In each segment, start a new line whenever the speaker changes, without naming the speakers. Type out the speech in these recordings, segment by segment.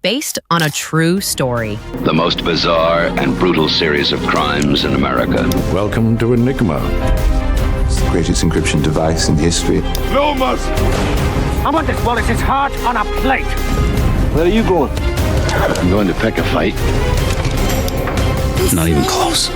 based on a true story.
The most bizarre and brutal series of crimes in America.
Welcome to Enigma.
It's the greatest encryption device in history.
Filmers!
I want this Wallace's heart on a plate.
Where are you going?
I'm going to pick a fight. Not even close.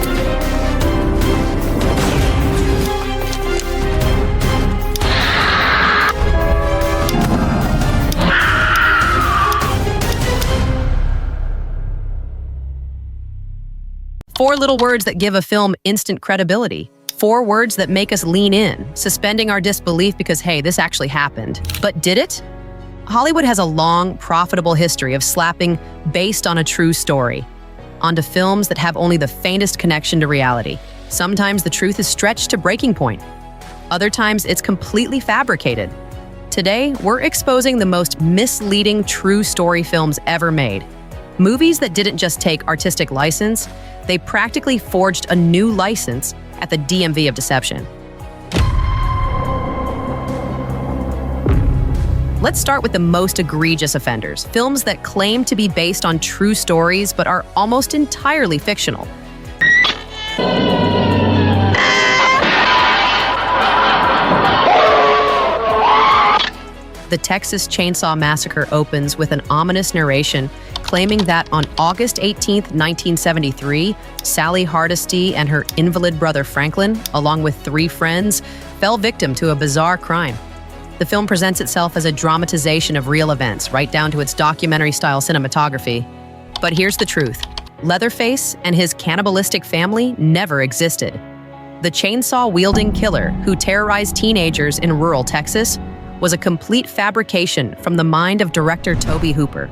Four little words that give a film instant credibility. 4 words that make us lean in, suspending our disbelief because, hey, this actually happened. But did it? Hollywood has a long, profitable history of slapping based on a true story onto films that have only the faintest connection to reality. Sometimes the truth is stretched to breaking point. Other times it's completely fabricated. Today, we're exposing the most misleading true story films ever made. Movies that didn't just take artistic license, they practically forged a new license at the DMV of deception. Let's start with the most egregious offenders, films that claim to be based on true stories but are almost entirely fictional. The Texas Chainsaw Massacre opens with an ominous narration claiming that on August 18, 1973, Sally Hardesty and her invalid brother Franklin, along with 3 friends, fell victim to a bizarre crime. The film presents itself as a dramatization of real events, right down to its documentary-style cinematography. But here's the truth. Leatherface and his cannibalistic family never existed. The chainsaw-wielding killer who terrorized teenagers in rural Texas was a complete fabrication from the mind of director Tobe Hooper.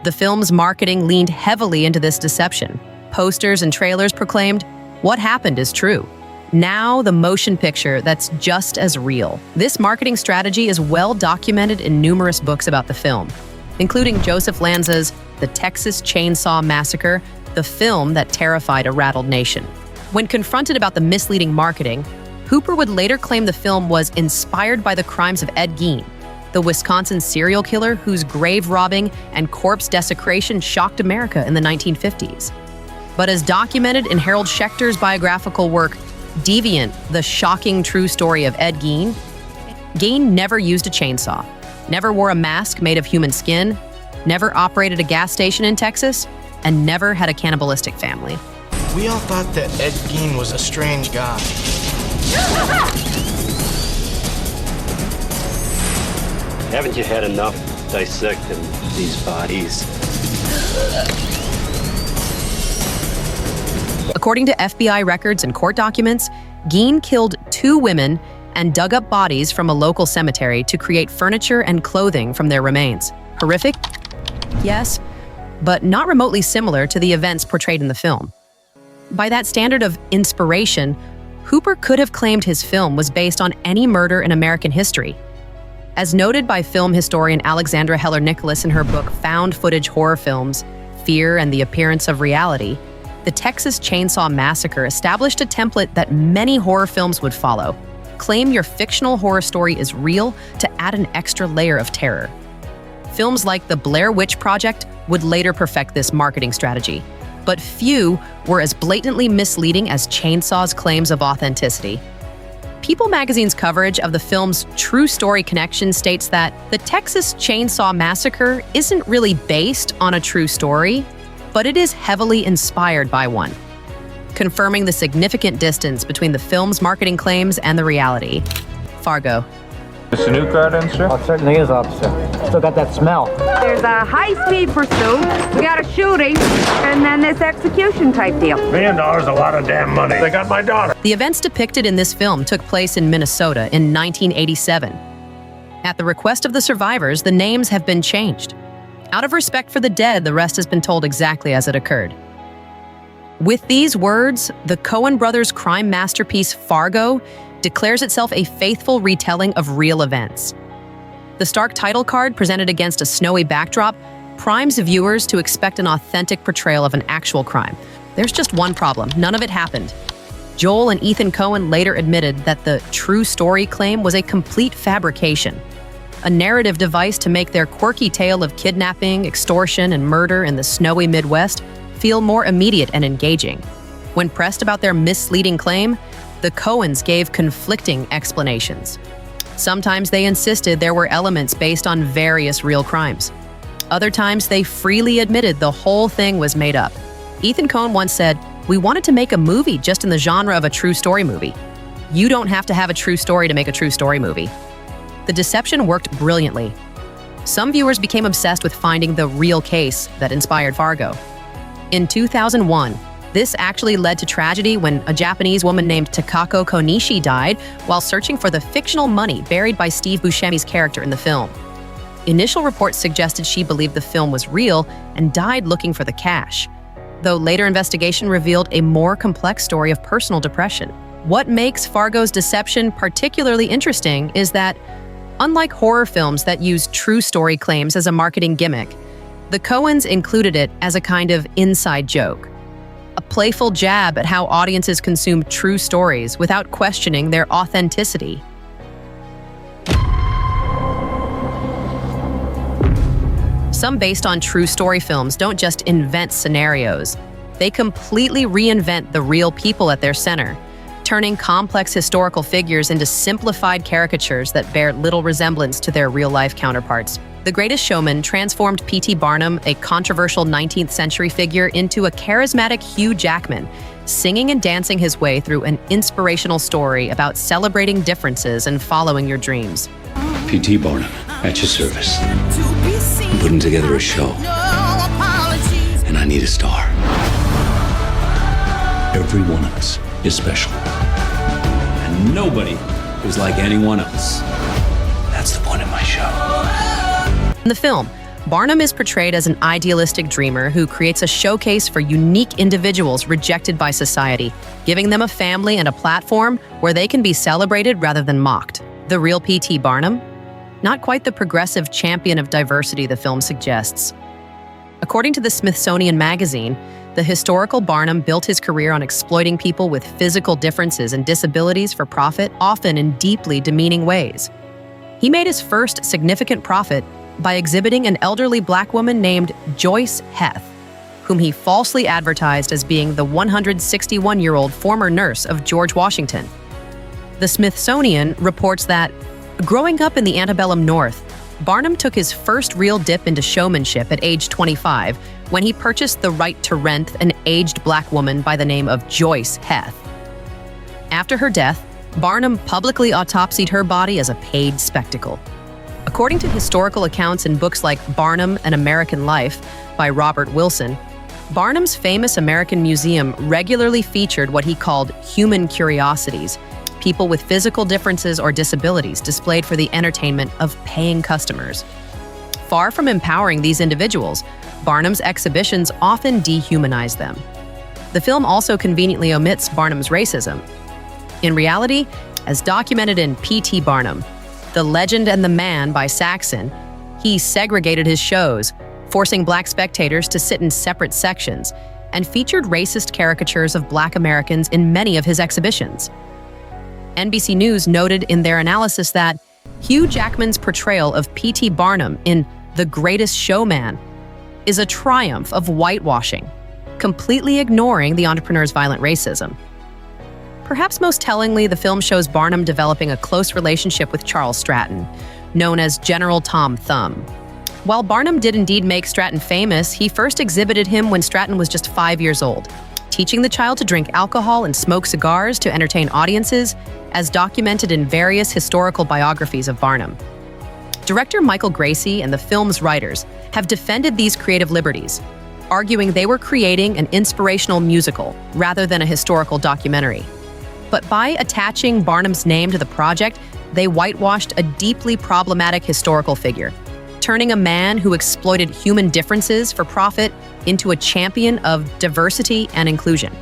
The film's marketing leaned heavily into this deception. Posters and trailers proclaimed, "What happened is true." Now the motion picture that's just as real. This marketing strategy is well documented in numerous books about the film, including Joseph Lanza's The Texas Chainsaw Massacre, the film that terrified a rattled nation. When confronted about the misleading marketing, Hooper would later claim the film was inspired by the crimes of Ed Gein, the Wisconsin serial killer whose grave robbing and corpse desecration shocked America in the 1950s. But as documented in Harold Schechter's biographical work, Deviant, the shocking true story of Ed Gein, Gein never used a chainsaw, never wore a mask made of human skin, never operated a gas station in Texas, and never had a cannibalistic family.
We all thought that Ed Gein was a strange guy.
Haven't you had enough dissecting these bodies?
According to FBI records and court documents, Gein killed 2 women and dug up bodies from a local cemetery to create furniture and clothing from their remains. Horrific? Yes, but not remotely similar to the events portrayed in the film. By that standard of inspiration, Hooper could have claimed his film was based on any murder in American history. As noted by film historian Alexandra Heller Nicholas in her book Found Footage Horror Films, Fear and the Appearance of Reality, the Texas Chainsaw Massacre established a template that many horror films would follow. Claim your fictional horror story is real to add an extra layer of terror. Films like The Blair Witch Project would later perfect this marketing strategy, but few were as blatantly misleading as Chainsaw's claims of authenticity. People magazine's coverage of the film's true story connection states that the Texas Chainsaw Massacre isn't really based on a true story, but it is heavily inspired by one, confirming the significant distance between the film's marketing claims and the reality. Fargo.
This a new car then, sir?
Oh, it certainly is, officer. Still got that smell.
There's a high-speed pursuit, we got a shooting, and then this execution type deal.
$1 million is a lot of damn money. They got my daughter.
The events depicted in this film took place in Minnesota in 1987. At the request of the survivors, the names have been changed. Out of respect for the dead, the rest has been told exactly as it occurred. With these words, the Coen brothers' crime masterpiece Fargo declares itself a faithful retelling of real events. The stark title card, presented against a snowy backdrop, primes viewers to expect an authentic portrayal of an actual crime. There's just one problem: none of it happened. Joel and Ethan Coen later admitted that the true story claim was a complete fabrication. a narrative device to make their quirky tale of kidnapping, extortion, and murder in the snowy Midwest feel more immediate and engaging. When pressed about their misleading claim, the Coens gave conflicting explanations. Sometimes they insisted there were elements based on various real crimes. Other times they freely admitted the whole thing was made up. Ethan Coen once said, "We wanted to make a movie just in the genre of a true story movie. You don't have to have a true story to make a true story movie." The deception worked brilliantly. Some viewers became obsessed with finding the real case that inspired Fargo. In 2001, this actually led to tragedy when a Japanese woman named Takako Konishi died while searching for the fictional money buried by Steve Buscemi's character in the film. Initial reports suggested she believed the film was real and died looking for the cash, though later investigation revealed a more complex story of personal depression. What makes Fargo's deception particularly interesting is that, unlike horror films that use true story claims as a marketing gimmick, the Coens included it as a kind of inside joke, a playful jab at how audiences consume true stories without questioning their authenticity. Some based on true story films don't just invent scenarios. They completely reinvent the real people at their center, turning complex historical figures into simplified caricatures that bear little resemblance to their real-life counterparts. The Greatest Showman transformed P.T. Barnum, a controversial 19th century figure, into a charismatic Hugh Jackman, singing and dancing his way through an inspirational story about celebrating differences and following your dreams.
P.T. Barnum, at your service. I'm putting together a show, and I need a star. Every one of us is special, and nobody is like anyone else. That's the point of my show.
In the film, Barnum is portrayed as an idealistic dreamer who creates a showcase for unique individuals rejected by society, giving them a family and a platform where they can be celebrated rather than mocked. The real P.T. Barnum? Not quite the progressive champion of diversity the film suggests. According to the Smithsonian Magazine, the historical Barnum built his career on exploiting people with physical differences and disabilities for profit, often in deeply demeaning ways. He made his first significant profit by exhibiting an elderly black woman named Joyce Heth, whom he falsely advertised as being the 161-year-old former nurse of George Washington. The Smithsonian reports that, growing up in the antebellum North, Barnum took his first real dip into showmanship at age 25 when he purchased the right to rent an aged black woman by the name of Joyce Heth. After her death, Barnum publicly autopsied her body as a paid spectacle. According to historical accounts in books like Barnum, An American Life by Robert Wilson, Barnum's famous American Museum regularly featured what he called human curiosities, people with physical differences or disabilities displayed for the entertainment of paying customers. Far from empowering these individuals, Barnum's exhibitions often dehumanize them. The film also conveniently omits Barnum's racism. In reality, as documented in P.T. Barnum, The Legend and the Man by Saxon, he segregated his shows, forcing black spectators to sit in separate sections, and featured racist caricatures of black Americans in many of his exhibitions. NBC News noted in their analysis that Hugh Jackman's portrayal of P.T. Barnum in The Greatest Showman is a triumph of whitewashing, completely ignoring the entrepreneur's violent racism. Perhaps most tellingly, the film shows Barnum developing a close relationship with Charles Stratton, known as General Tom Thumb. While Barnum did indeed make Stratton famous, he first exhibited him when Stratton was just 5 years old, teaching the child to drink alcohol and smoke cigars to entertain audiences, as documented in various historical biographies of Barnum. Director Michael Gracie and the film's writers have defended these creative liberties, arguing they were creating an inspirational musical rather than a historical documentary. But by attaching Barnum's name to the project, they whitewashed a deeply problematic historical figure, turning a man who exploited human differences for profit into a champion of diversity and inclusion.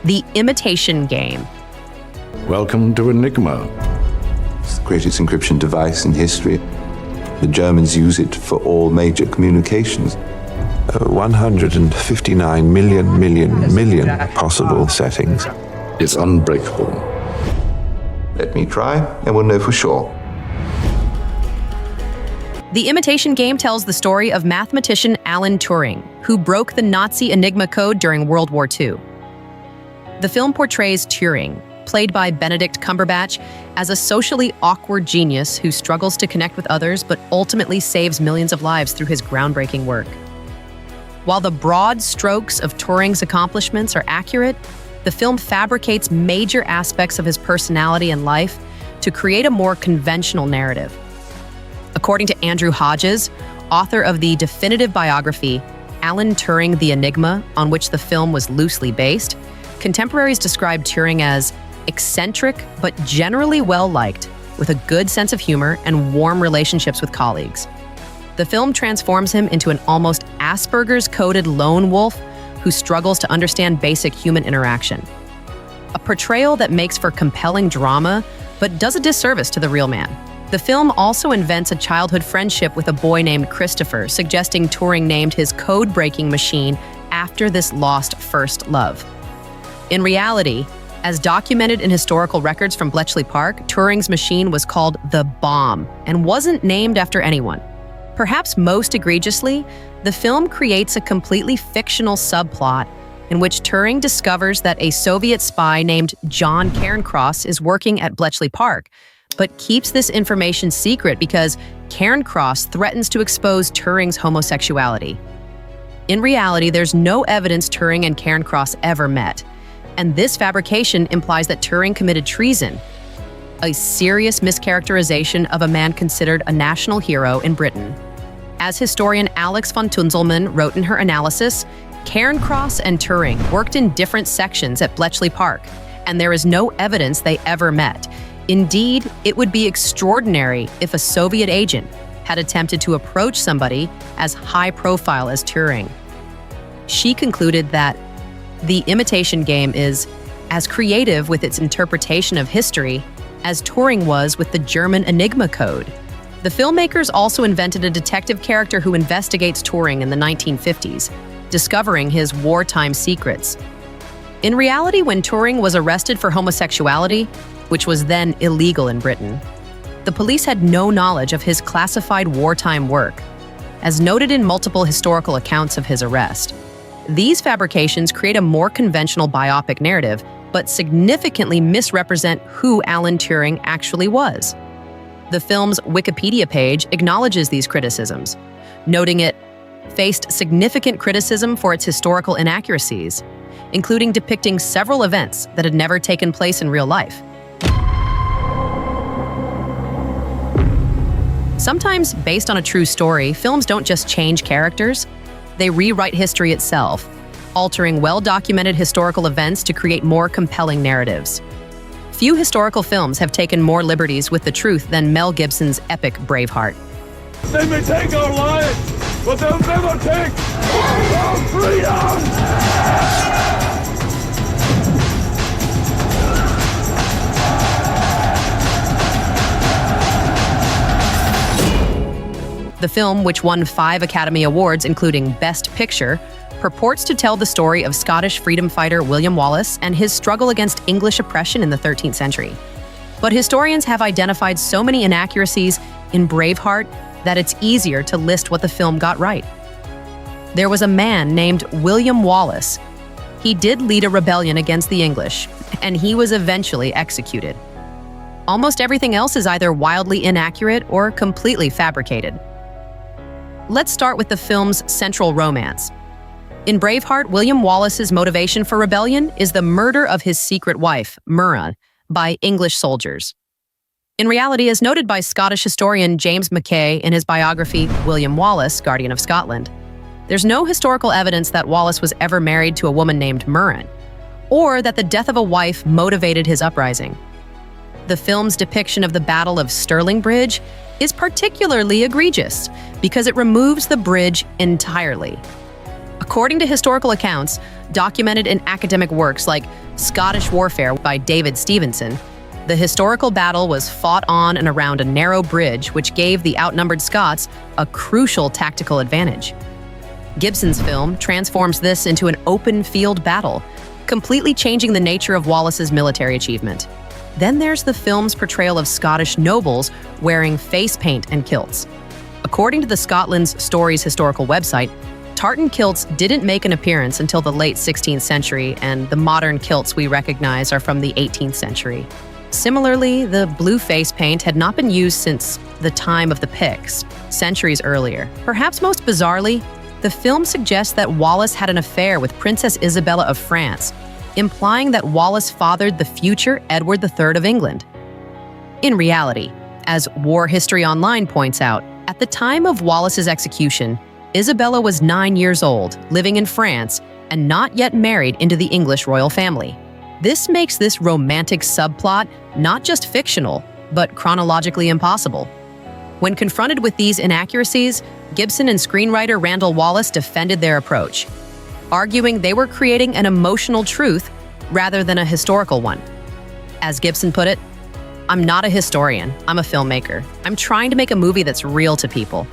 The Imitation Game.
Welcome to Enigma.
It's the greatest encryption device in history. The Germans use it for all major communications. 159 million possible settings.
It's unbreakable.
Let me try, and we'll know for sure.
The Imitation Game tells the story of mathematician Alan Turing, who broke the Nazi Enigma code during World War II. The film portrays Turing, played by Benedict Cumberbatch, as a socially awkward genius who struggles to connect with others but ultimately saves millions of lives through his groundbreaking work. While the broad strokes of Turing's accomplishments are accurate, the film fabricates major aspects of his personality and life to create a more conventional narrative. According to Andrew Hodges, author of the definitive biography, Alan Turing: The Enigma, on which the film was loosely based, contemporaries described Turing as eccentric but generally well-liked, with a good sense of humor and warm relationships with colleagues. The film transforms him into an almost Asperger's-coded lone wolf who struggles to understand basic human interaction. A portrayal that makes for compelling drama, but does a disservice to the real man. The film also invents a childhood friendship with a boy named Christopher, suggesting Turing named his code-breaking machine after this lost first love. In reality, as documented in historical records from Bletchley Park, Turing's machine was called the Bomb and wasn't named after anyone. Perhaps most egregiously, the film creates a completely fictional subplot in which Turing discovers that a Soviet spy named John Cairncross is working at Bletchley Park, but keeps this information secret because Cairncross threatens to expose Turing's homosexuality. In reality, there's no evidence Turing and Cairncross ever met, and this fabrication implies that Turing committed treason, a serious mischaracterization of a man considered a national hero in Britain. As historian Alex von Tunzelmann wrote in her analysis, Cairncross and Turing worked in different sections at Bletchley Park, and there is no evidence they ever met. Indeed, it would be extraordinary if a Soviet agent had attempted to approach somebody as high profile as Turing. She concluded that The Imitation Game is as creative with its interpretation of history as Turing was with the German Enigma code. The filmmakers also invented a detective character who investigates Turing in the 1950s, discovering his wartime secrets. In reality, when Turing was arrested for homosexuality, which was then illegal in Britain, the police had no knowledge of his classified wartime work, as noted in multiple historical accounts of his arrest. These fabrications create a more conventional biopic narrative, but significantly misrepresent who Alan Turing actually was. The film's Wikipedia page acknowledges these criticisms, noting it faced significant criticism for its historical inaccuracies, including depicting several events that had never taken place in real life. Sometimes, based on a true story, films don't just change characters, they rewrite history itself, altering well-documented historical events to create more compelling narratives. Few historical films have taken more liberties with the truth than Mel Gibson's epic Braveheart.
They may take our lives, but they'll never take our freedom!
The film, which won 5 Academy Awards, including Best Picture, purports to tell the story of Scottish freedom fighter William Wallace and his struggle against English oppression in the 13th century. But historians have identified so many inaccuracies in Braveheart that it's easier to list what the film got right. There was a man named William Wallace. He did lead a rebellion against the English, and he was eventually executed. Almost everything else is either wildly inaccurate or completely fabricated. Let's start with the film's central romance. In Braveheart, William Wallace's motivation for rebellion is the murder of his secret wife, Murra, by English soldiers. In reality, as noted by Scottish historian James Mackay in his biography, William Wallace, Guardian of Scotland, there's no historical evidence that Wallace was ever married to a woman named Murra, or that the death of a wife motivated his uprising. The film's depiction of the Battle of Stirling Bridge is particularly egregious because it removes the bridge entirely. According to historical accounts, documented in academic works like Scottish Warfare by David Stevenson, the historical battle was fought on and around a narrow bridge which gave the outnumbered Scots a crucial tactical advantage. Gibson's film transforms this into an open field battle, completely changing the nature of Wallace's military achievement. Then there's the film's portrayal of Scottish nobles wearing face paint and kilts. According to the Scotland's Stories historical website, tartan kilts didn't make an appearance until the late 16th century, and the modern kilts we recognize are from the 18th century. Similarly, the blue face paint had not been used since the time of the Picts, centuries earlier. Perhaps most bizarrely, the film suggests that Wallace had an affair with Princess Isabella of France, implying that Wallace fathered the future Edward III of England. In reality, as War History Online points out, at the time of Wallace's execution, Isabella was 9 years old, living in France, and not yet married into the English royal family. This makes this romantic subplot not just fictional, but chronologically impossible. When confronted with these inaccuracies, Gibson and screenwriter Randall Wallace defended their approach, arguing they were creating an emotional truth rather than a historical one. As Gibson put it, "I'm not a historian, I'm a filmmaker. I'm trying to make a movie that's real to people."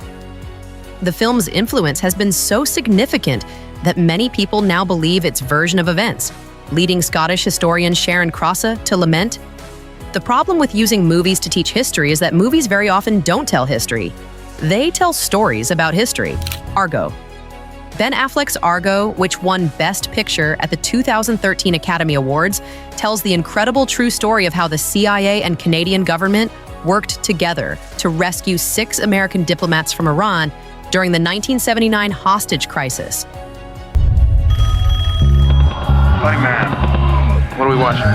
The film's influence has been so significant that many people now believe its version of events, leading Scottish historian Sharon Crossa to lament, "The problem with using movies to teach history is that movies very often don't tell history. They tell stories about history." Argo. Ben Affleck's Argo, which won Best Picture at the 2013 Academy Awards, tells the incredible true story of how the CIA and Canadian government worked together to rescue 6 American diplomats from Iran during the 1979 hostage crisis.
Hey, man.
What are we watching?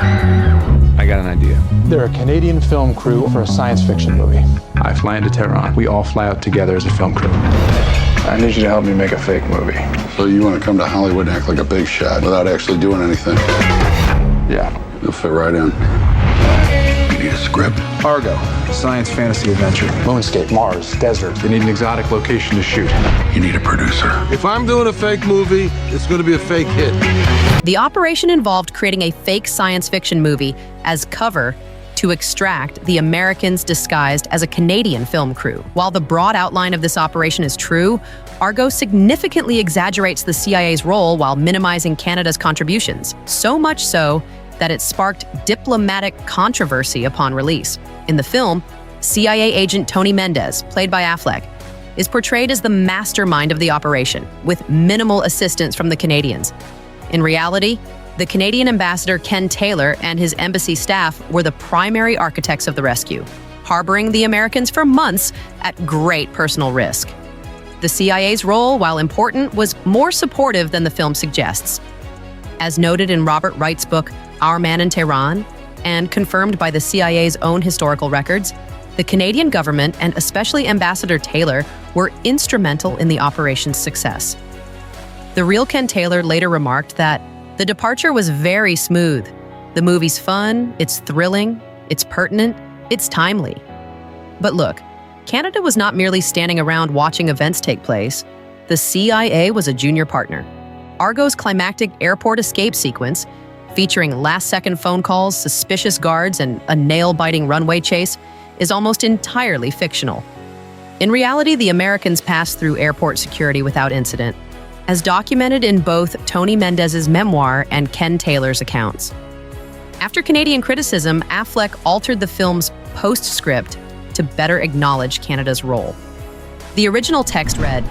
I got an idea.
They're a Canadian film crew for a science fiction movie.
I fly into Tehran. We all fly out together as a film crew.
I need you to help me make a fake movie.
So you want to come to Hollywood and act like a big shot without actually doing anything?
Yeah.
You'll fit right in. You need a script?
Argo, science fantasy adventure. Moonscape, Mars, desert.
They need an exotic location to shoot.
You need a producer.
If I'm doing a fake movie, it's going to be a fake hit.
The operation involved creating a fake science fiction movie as cover to extract the Americans disguised as a Canadian film crew. While the broad outline of this operation is true, Argo significantly exaggerates the CIA's role while minimizing Canada's contributions, so much so that it sparked diplomatic controversy upon release. In the film, CIA agent Tony Mendez, played by Affleck, is portrayed as the mastermind of the operation, with minimal assistance from the Canadians. In reality, the Canadian ambassador Ken Taylor and his embassy staff were the primary architects of the rescue, harboring the Americans for months at great personal risk. The CIA's role, while important, was more supportive than the film suggests. As noted in Robert Wright's book, Our Man in Tehran, and confirmed by the CIA's own historical records, the Canadian government, and especially Ambassador Taylor, were instrumental in the operation's success. The real Ken Taylor later remarked that the departure was very smooth. The movie's fun, it's thrilling, it's pertinent, it's timely. But look, Canada was not merely standing around watching events take place. The CIA was a junior partner. Argo's climactic airport escape sequence, featuring last-second phone calls, suspicious guards, and a nail-biting runway chase, is almost entirely fictional. In reality, the Americans passed through airport security without incident, as documented in both Tony Mendez's memoir and Ken Taylor's accounts. After Canadian criticism, Affleck altered the film's postscript to better acknowledge Canada's role. The original text read,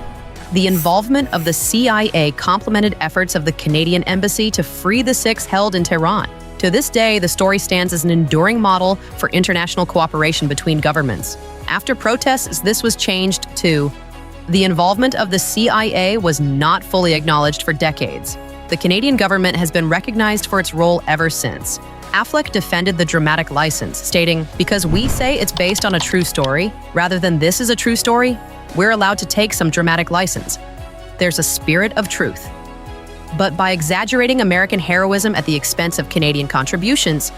"The involvement of the CIA complemented efforts of the Canadian embassy to free the 6 held in Tehran. To this day, the story stands as an enduring model for international cooperation between governments." After protests, this was changed to, "The involvement of the CIA was not fully acknowledged for decades. The Canadian government has been recognized for its role ever since." Affleck defended the dramatic license, stating, "Because we say it's based on a true story, rather than this is a true story, we're allowed to take some dramatic license. There's a spirit of truth." But by exaggerating American heroism at the expense of Canadian contributions,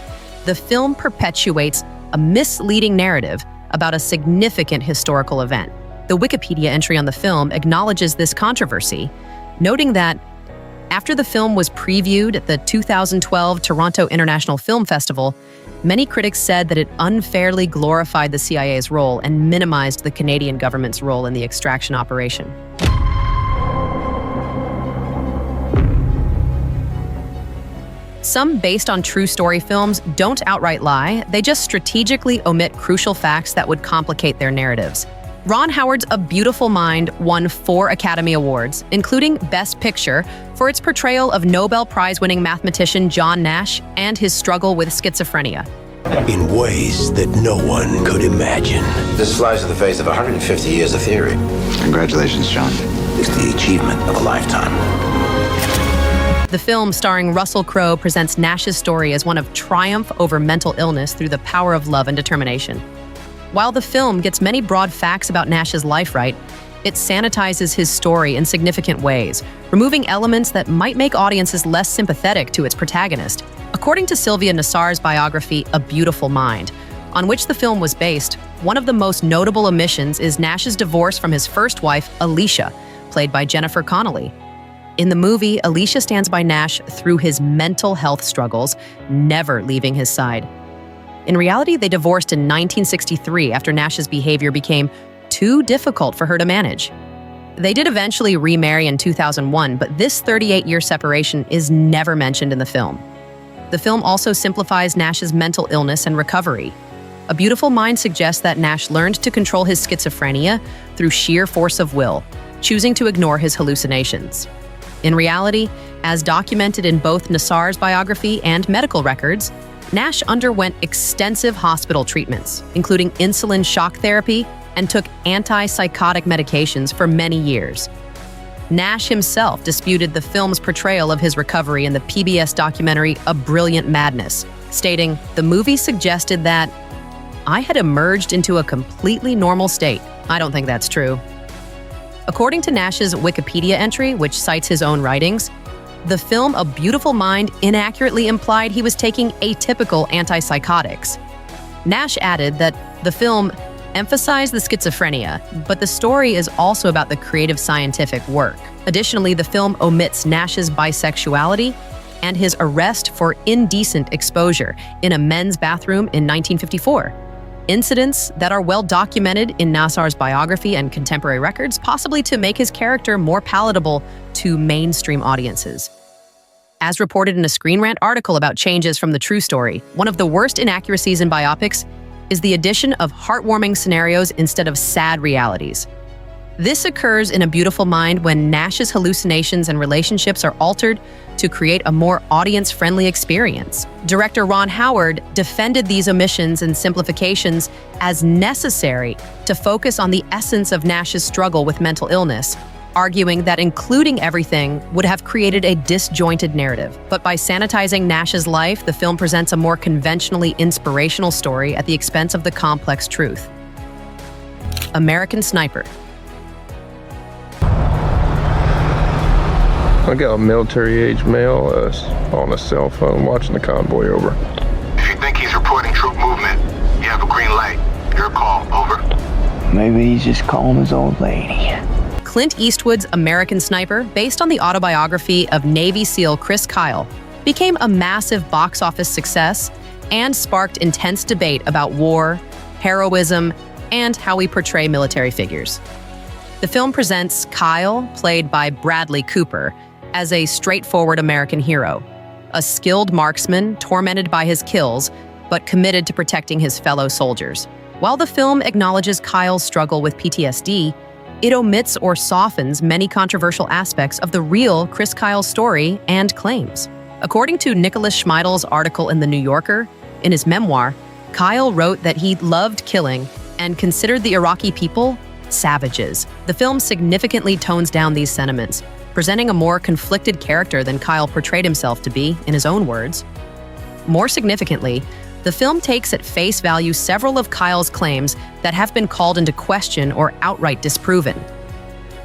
the film perpetuates a misleading narrative about a significant historical event. The Wikipedia entry on the film acknowledges this controversy, noting that after the film was previewed at the 2012 Toronto International Film Festival, many critics said that it unfairly glorified the CIA's role and minimized the Canadian government's role in the extraction operation. Some based on true story films don't outright lie, they just strategically omit crucial facts that would complicate their narratives. Ron Howard's A Beautiful Mind won 4 Academy Awards, including Best Picture for its portrayal of Nobel Prize-winning mathematician John Nash and his struggle with schizophrenia.
In ways that no one could imagine.
This flies in the face of 150 years of theory.
Congratulations, John.
It's the achievement of a lifetime.
The film starring Russell Crowe presents Nash's story as one of triumph over mental illness through the power of love and determination. While the film gets many broad facts about Nash's life right, it sanitizes his story in significant ways, removing elements that might make audiences less sympathetic to its protagonist. According to Sylvia Nassar's biography, A Beautiful Mind, on which the film was based, one of the most notable omissions is Nash's divorce from his first wife, Alicia, played by Jennifer Connelly. In the movie, Alicia stands by Nash through his mental health struggles, never leaving his side. In reality, they divorced in 1963 after Nash's behavior became too difficult for her to manage. They did eventually remarry in 2001, but this 38-year separation is never mentioned in the film. The film also simplifies Nash's mental illness and recovery. A Beautiful Mind suggests that Nash learned to control his schizophrenia through sheer force of will, choosing to ignore his hallucinations. In reality, as documented in both Nassar's biography and medical records, Nash underwent extensive hospital treatments, including insulin shock therapy, and took antipsychotic medications for many years. Nash himself disputed the film's portrayal of his recovery in the PBS documentary A Brilliant Madness, stating, "The movie suggested that I had emerged into a completely normal state. I don't think that's true." According to Nash's Wikipedia entry, which cites his own writings, the film A Beautiful Mind inaccurately implied he was taking atypical antipsychotics. Nash added that the film emphasized the schizophrenia, but the story is also about the creative scientific work. Additionally, the film omits Nash's bisexuality and his arrest for indecent exposure in a men's bathroom in 1954. Incidents that are well documented in Nassar's biography and contemporary records, possibly to make his character more palatable to mainstream audiences. As reported in a Screen Rant article about changes from the true story, one of the worst inaccuracies in biopics is the addition of heartwarming scenarios instead of sad realities. This occurs in A Beautiful Mind when Nash's hallucinations and relationships are altered to create a more audience-friendly experience. Director Ron Howard defended these omissions and simplifications as necessary to focus on the essence of Nash's struggle with mental illness, arguing that including everything would have created a disjointed narrative. But by sanitizing Nash's life, the film presents a more conventionally inspirational story at the expense of the complex truth. American Sniper.
I got a military-age male on a cell phone watching the convoy over.
If you think he's reporting troop movement, you have a green light. Your call, over.
Maybe he's just calling his old lady.
Clint Eastwood's American Sniper, based on the autobiography of Navy SEAL Chris Kyle, became a massive box office success and sparked intense debate about war, heroism, and how we portray military figures. The film presents Kyle, played by Bradley Cooper, as a straightforward American hero, a skilled marksman tormented by his kills, but committed to protecting his fellow soldiers. While the film acknowledges Kyle's struggle with PTSD, it omits or softens many controversial aspects of the real Chris Kyle's story and claims. According to Nicholas Schmeidel's article in The New Yorker, in his memoir, Kyle wrote that he loved killing and considered the Iraqi people savages. The film significantly tones down these sentiments, presenting a more conflicted character than Kyle portrayed himself to be, in his own words. More significantly, the film takes at face value several of Kyle's claims that have been called into question or outright disproven.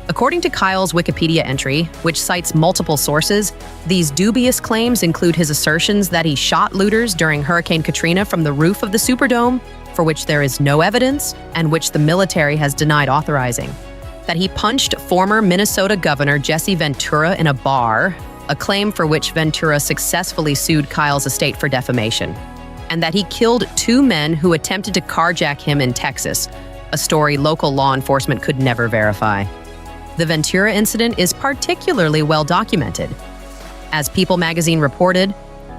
According to Kyle's Wikipedia entry, which cites multiple sources, these dubious claims include his assertions that he shot looters during Hurricane Katrina from the roof of the Superdome, for which there is no evidence and which the military has denied authorizing, that he punched former Minnesota Governor Jesse Ventura in a bar, a claim for which Ventura successfully sued Kyle's estate for defamation, and that he killed 2 men who attempted to carjack him in Texas, a story local law enforcement could never verify. The Ventura incident is particularly well documented. As People magazine reported,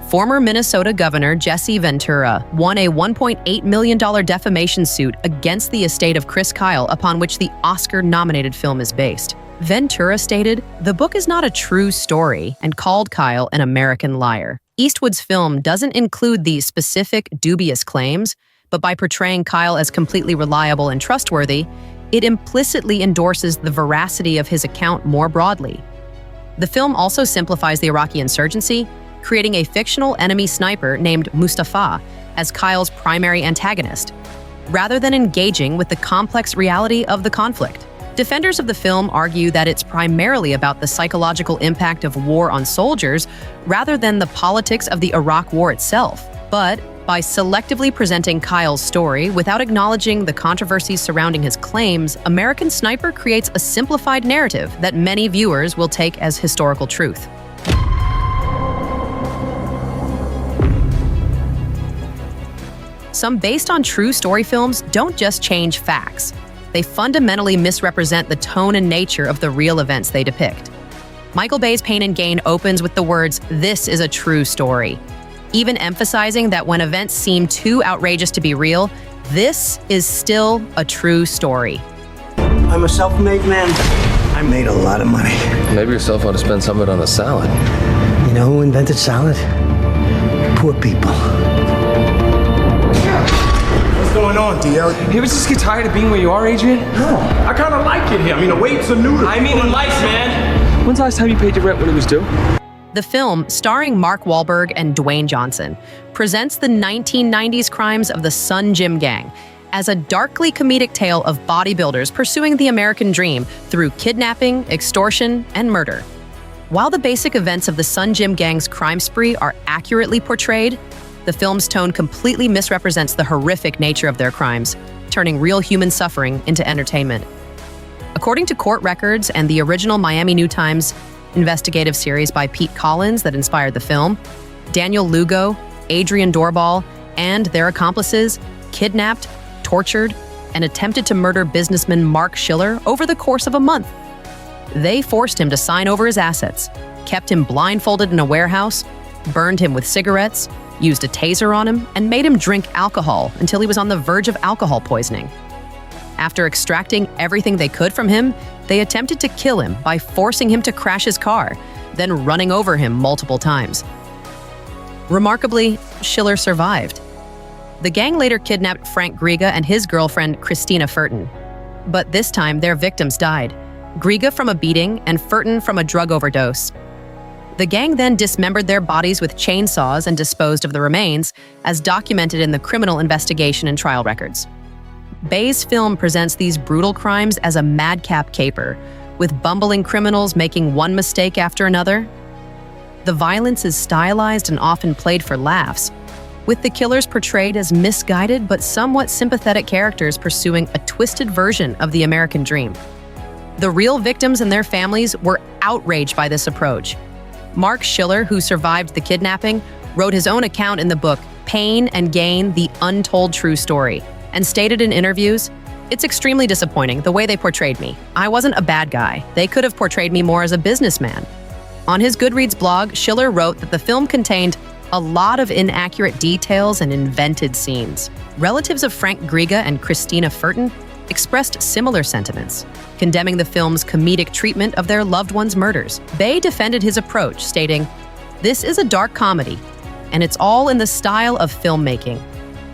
Former Minnesota Governor Jesse Ventura won a $1.8 million defamation suit against the estate of Chris Kyle, upon which the Oscar-nominated film is based. Ventura stated, "The book is not a true story," and called Kyle an American liar. Eastwood's film doesn't include these specific, dubious claims, but by portraying Kyle as completely reliable and trustworthy, it implicitly endorses the veracity of his account more broadly. The film also simplifies the Iraqi insurgency, creating a fictional enemy sniper named Mustafa as Kyle's primary antagonist, rather than engaging with the complex reality of the conflict. Defenders of the film argue that it's primarily about the psychological impact of war on soldiers rather than the politics of the Iraq War itself. But by selectively presenting Kyle's story without acknowledging the controversies surrounding his claims, American Sniper creates a simplified narrative that many viewers will take as historical truth. Some based on true story films don't just change facts. They fundamentally misrepresent the tone and nature of the real events they depict. Michael Bay's Pain and Gain opens with the words, "This is a true story," even emphasizing that when events seem too outrageous to be real, this is still a true story.
I'm a self-made man. I made a lot of money.
Maybe yourself ought to spend some of it on a salad.
You know who invented salad? Poor people.
What's going on, D.L.?
You ever just get tired of being where you are, Adrian?
No, I kind of like it here. I mean, the waits are new.
I mean in life, man. When's the last time you paid your rent when it was due?
The film, starring Mark Wahlberg and Dwayne Johnson, presents the 1990s crimes of the Sun Gym Gang as a darkly comedic tale of bodybuilders pursuing the American dream through kidnapping, extortion, and murder. While the basic events of the Sun Gym Gang's crime spree are accurately portrayed, the film's tone completely misrepresents the horrific nature of their crimes, turning real human suffering into entertainment. According to court records and the original Miami New Times investigative series by Pete Collins that inspired the film, Daniel Lugo, Adrian Doorbal, and their accomplices kidnapped, tortured, and attempted to murder businessman Mark Schiller over the course of a month. They forced him to sign over his assets, kept him blindfolded in a warehouse, burned him with cigarettes, used a taser on him, and made him drink alcohol until he was on the verge of alcohol poisoning. After extracting everything they could from him, they attempted to kill him by forcing him to crash his car, then running over him multiple times. Remarkably, Schiller survived. The gang later kidnapped Frank Griga and his girlfriend, Christina Furton. But this time, their victims died, Griga from a beating and Furton from a drug overdose. The gang then dismembered their bodies with chainsaws and disposed of the remains, as documented in the criminal investigation and trial records. Bay's film presents these brutal crimes as a madcap caper, with bumbling criminals making one mistake after another. The violence is stylized and often played for laughs, with the killers portrayed as misguided but somewhat sympathetic characters pursuing a twisted version of the American dream. The real victims and their families were outraged by this approach. Mark Schiller, who survived the kidnapping, wrote his own account in the book Pain and Gain, The Untold True Story, and stated in interviews, "It's extremely disappointing the way they portrayed me. I wasn't a bad guy. They could have portrayed me more as a businessman." On his Goodreads blog, Schiller wrote that the film contained a lot of inaccurate details and invented scenes. Relatives of Frank Griga and Christina Furton expressed similar sentiments, condemning the film's comedic treatment of their loved ones' murders. Bay defended his approach, stating, "This is a dark comedy, and it's all in the style of filmmaking.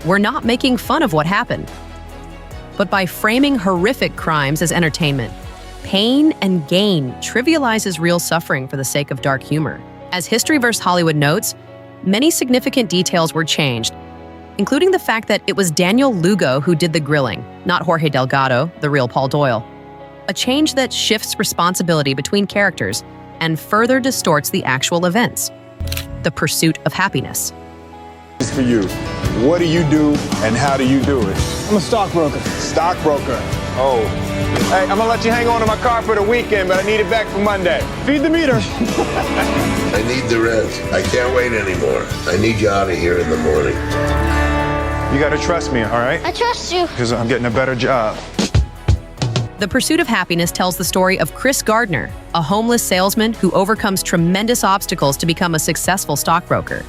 We're not making fun of what happened." But by framing horrific crimes as entertainment, Pain and Gain trivializes real suffering for the sake of dark humor. As History vs. Hollywood notes, many significant details were changed, including the fact that it was Daniel Lugo who did the grilling, not Jorge Delgado, the real Paul Doyle. A change that shifts responsibility between characters and further distorts the actual events. The pursuit of happiness.
For you, what do you do and how do you do it?
I'm a stockbroker.
Stockbroker. Oh. Hey, I'm gonna let you hang on to my car for the weekend, but I need it back for Monday.
Feed the meter.
I need the rent. I can't wait anymore. I need you out of here in the morning.
You gotta trust me, all right?
I trust you.
Because I'm getting a better job.
The Pursuit of Happiness tells the story of Chris Gardner, a homeless salesman who overcomes tremendous obstacles to become a successful stockbroker.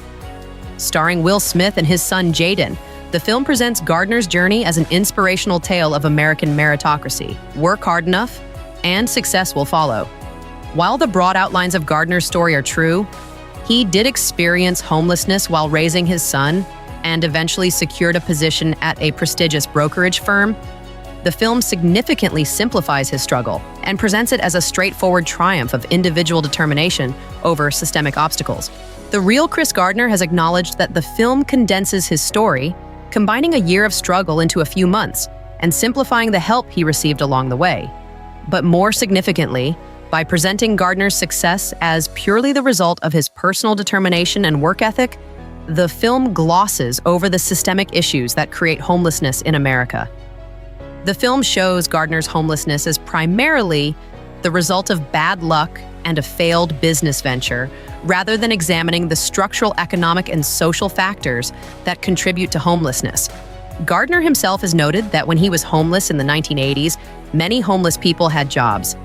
Starring Will Smith and his son Jaden, the film presents Gardner's journey as an inspirational tale of American meritocracy. Work hard enough, and success will follow. While the broad outlines of Gardner's story are true, he did experience homelessness while raising his son and eventually secured a position at a prestigious brokerage firm. The film significantly simplifies his struggle and presents it as a straightforward triumph of individual determination over systemic obstacles. The real Chris Gardner has acknowledged that the film condenses his story, combining a year of struggle into a few months and simplifying the help he received along the way. But more significantly, by presenting Gardner's success as purely the result of his personal determination and work ethic, the film glosses over the systemic issues that create homelessness in America. The film shows Gardner's homelessness as primarily the result of bad luck and a failed business venture, rather than examining the structural economic and social factors that contribute to homelessness. Gardner himself has noted that when he was homeless in the 1980s, many homeless people had jobs.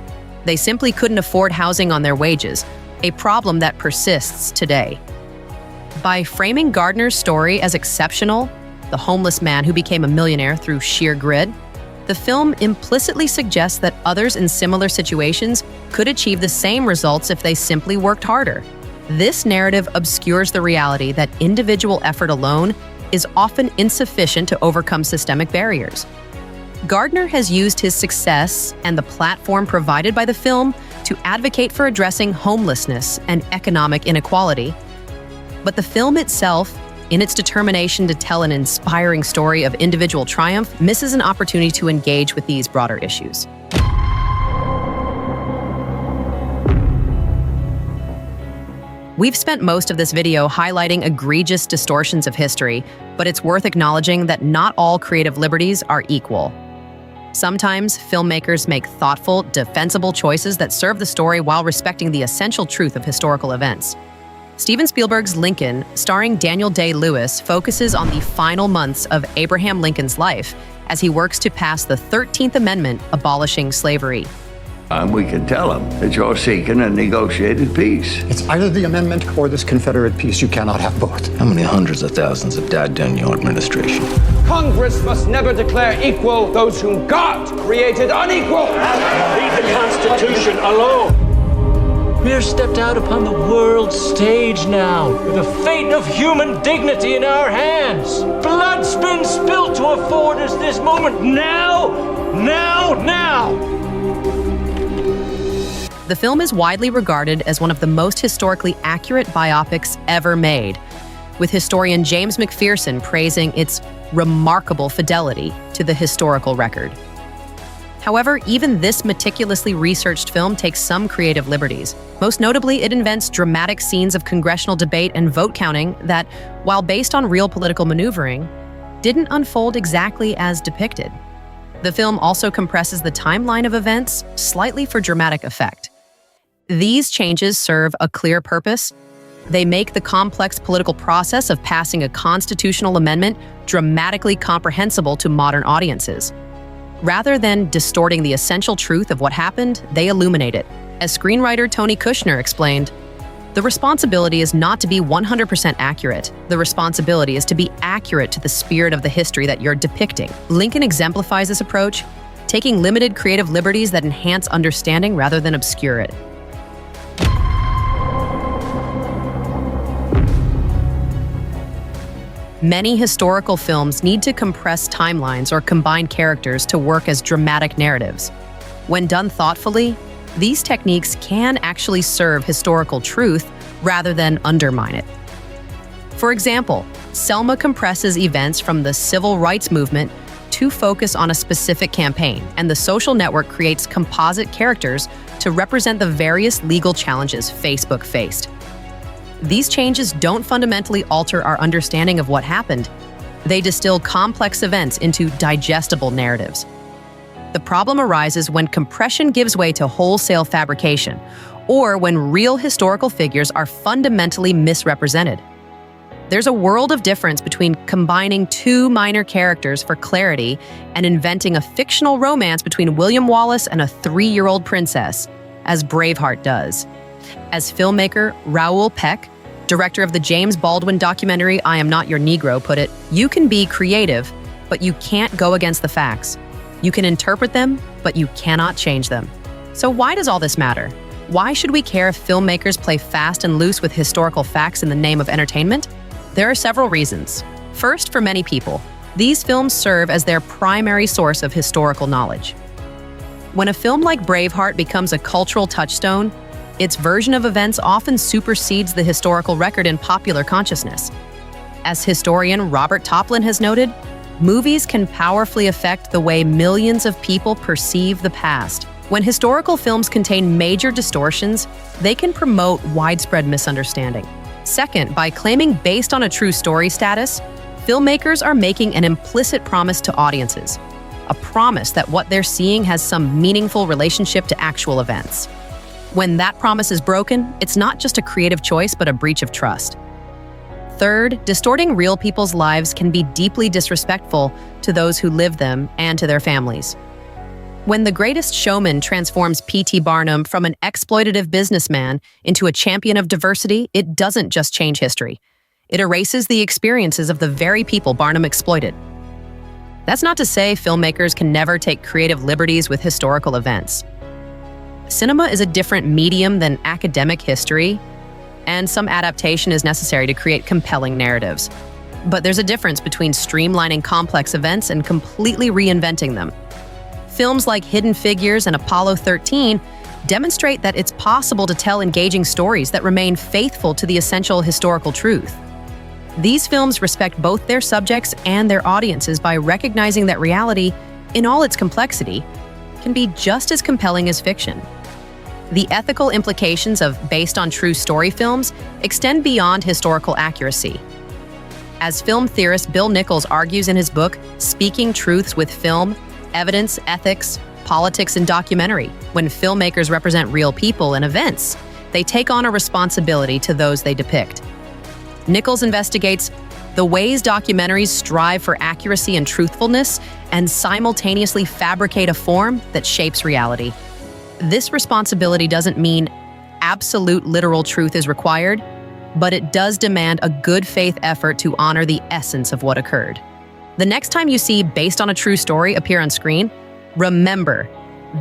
They simply couldn't afford housing on their wages, a problem that persists today. By framing Gardner's story as exceptional, the homeless man who became a millionaire through sheer grit, the film implicitly suggests that others in similar situations could achieve the same results if they simply worked harder. This narrative obscures the reality that individual effort alone is often insufficient to overcome systemic barriers. Gardner has used his success and the platform provided by the film to advocate for addressing homelessness and economic inequality. But the film itself, in its determination to tell an inspiring story of individual triumph, misses an opportunity to engage with these broader issues. We've spent most of this video highlighting egregious distortions of history, but it's worth acknowledging that not all creative liberties are equal. Sometimes filmmakers make thoughtful, defensible choices that serve the story while respecting the essential truth of historical events. Steven Spielberg's Lincoln, starring Daniel Day-Lewis, focuses on the final months of Abraham Lincoln's life as he works to pass the 13th Amendment abolishing slavery.
We can tell them that you're seeking a negotiated peace.
It's either the amendment or this Confederate peace. You cannot have both.
How many hundreds of thousands have died during your administration?
Congress must never declare equal those whom God created unequal.
Leave the Constitution alone.
We are stepped out upon the world stage now, with the fate of human dignity in our hands. Blood's been spilled to afford us this moment. Now!
The film is widely regarded as one of the most historically accurate biopics ever made, with historian James McPherson praising its remarkable fidelity to the historical record. However, even this meticulously researched film takes some creative liberties. Most notably, it invents dramatic scenes of congressional debate and vote counting that, while based on real political maneuvering, didn't unfold exactly as depicted. The film also compresses the timeline of events slightly for dramatic effect. These changes serve a clear purpose. They make the complex political process of passing a constitutional amendment dramatically comprehensible to modern audiences. Rather than distorting the essential truth of what happened, they illuminate it. As screenwriter Tony Kushner explained, the responsibility is not to be 100% accurate. The responsibility is to be accurate to the spirit of the history that you're depicting. Lincoln exemplifies this approach, taking limited creative liberties that enhance understanding rather than obscure it. Many historical films need to compress timelines or combine characters to work as dramatic narratives. When done thoughtfully, these techniques can actually serve historical truth rather than undermine it. For example, Selma compresses events from the civil rights movement to focus on a specific campaign, and The Social Network creates composite characters to represent the various legal challenges Facebook faced. These changes don't fundamentally alter our understanding of what happened. They distill complex events into digestible narratives. The problem arises when compression gives way to wholesale fabrication, or when real historical figures are fundamentally misrepresented. There's a world of difference between combining two minor characters for clarity and inventing a fictional romance between William Wallace and a 3-year-old princess, as Braveheart does. As filmmaker Raoul Peck Director of the James Baldwin documentary I Am Not Your Negro put it, "You can be creative, but you can't go against the facts. You can interpret them, but you cannot change them." So why does all this matter? Why should we care if filmmakers play fast and loose with historical facts in the name of entertainment? There are several reasons. First, for many people, these films serve as their primary source of historical knowledge. When a film like Braveheart becomes a cultural touchstone, its version of events often supersedes the historical record in popular consciousness. As historian Robert Toplin has noted, movies can powerfully affect the way millions of people perceive the past. When historical films contain major distortions, they can promote widespread misunderstanding. Second, by claiming based on a true story status, filmmakers are making an implicit promise to audiences, a promise that what they're seeing has some meaningful relationship to actual events. When that promise is broken, it's not just a creative choice, but a breach of trust. Third, distorting real people's lives can be deeply disrespectful to those who live them and to their families. When The Greatest Showman transforms P.T. Barnum from an exploitative businessman into a champion of diversity, it doesn't just change history. It erases the experiences of the very people Barnum exploited. That's not to say filmmakers can never take creative liberties with historical events. Cinema is a different medium than academic history, and some adaptation is necessary to create compelling narratives. But there's a difference between streamlining complex events and completely reinventing them. Films like Hidden Figures and Apollo 13 demonstrate that it's possible to tell engaging stories that remain faithful to the essential historical truth. These films respect both their subjects and their audiences by recognizing that reality, in all its complexity, can be just as compelling as fiction. The ethical implications of based-on-true story films extend beyond historical accuracy. As film theorist Bill Nichols argues in his book, Speaking Truths with Film, Evidence, Ethics, Politics, and Documentary, when filmmakers represent real people and events, they take on a responsibility to those they depict. Nichols investigates the ways documentaries strive for accuracy and truthfulness and simultaneously fabricate a form that shapes reality. This responsibility doesn't mean absolute literal truth is required, but it does demand a good faith effort to honor the essence of what occurred. The next time you see "based on a true story" appear on screen, remember,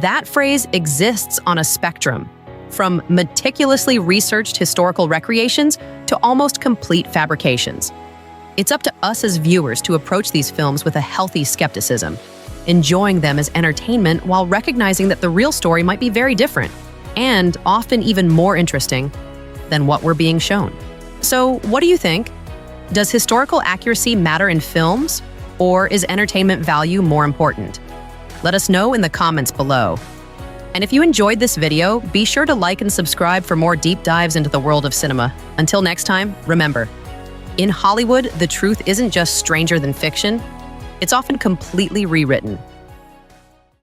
that phrase exists on a spectrum, from meticulously researched historical recreations to almost complete fabrications. It's up to us as viewers to approach these films with a healthy skepticism, enjoying them as entertainment while recognizing that the real story might be very different, and often even more interesting than what we're being shown. So, what do you think? Does historical accuracy matter in films, or is entertainment value more important? Let us know in the comments below. And if you enjoyed this video, be sure to like and subscribe for more deep dives into the world of cinema. Until next time, remember, in Hollywood, the truth isn't just stranger than fiction, it's often completely rewritten.